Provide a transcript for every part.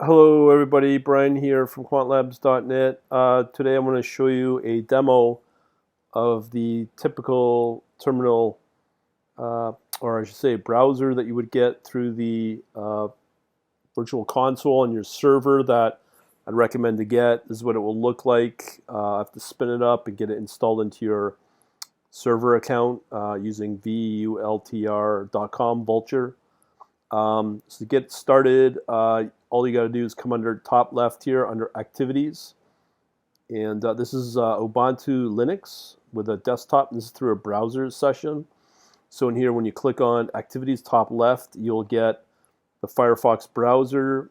Hello everybody, Brian here from quantlabs.net. Today I'm going to show you a demo of the typical terminal, or I should say browser that you would get through the virtual console on your server that I'd recommend to get. This is what it will look like. I have to spin it up and get it installed into your server account using vultr.com, Vultr. So to get started, all you got to do is come under top left here under Activities. And this is Ubuntu Linux with a desktop. This is through a browser session. So in here, when you click on Activities top left, you'll get the Firefox browser,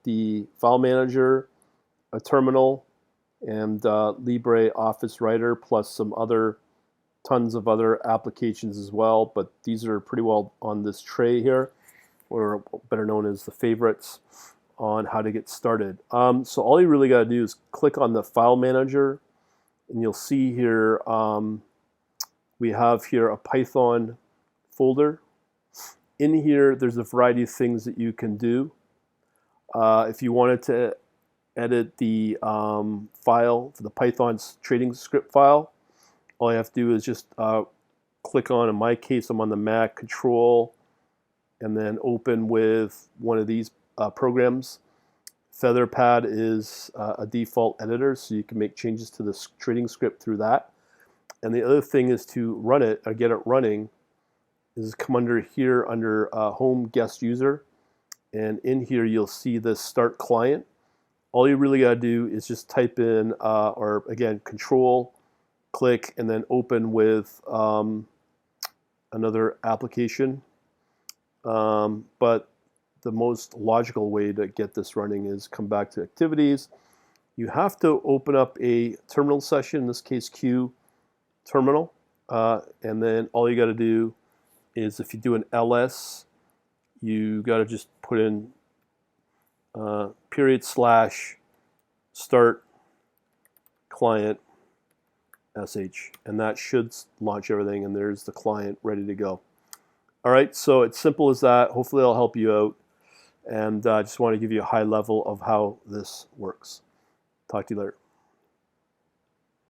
the file manager, a terminal, and LibreOffice Writer, plus some other tons of other applications as well. But these are pretty well on this tray here, or better known as the favorites, on how to get started. So all you really got to do is click on the file manager, and you'll see here we have here a Python folder. In here, there's a variety of things that you can do. If you wanted to edit the file for the Python trading script file, all you have to do is just click on, in my case, I'm on the Mac, Control, and then open with one of these programs. Featherpad is a default editor, so you can make changes to the trading script through that. And the other thing is to run it, or get it running, is come under here under Home Guest User. And in here, you'll see this Start Client. All you really got to do is just type in, or again, Control, click, and then open with another application. But the most logical way to get this running is come back to Activities. You have to open up a terminal session, in this case Q terminal, and then all you got to do is, if you do an ls, you got to just put in /start client sh, and that should launch everything, and there's the client ready to go. All right, so it's simple as that. Hopefully I'll help you out, and I just want to give you a high level of how this works. Talk to you later.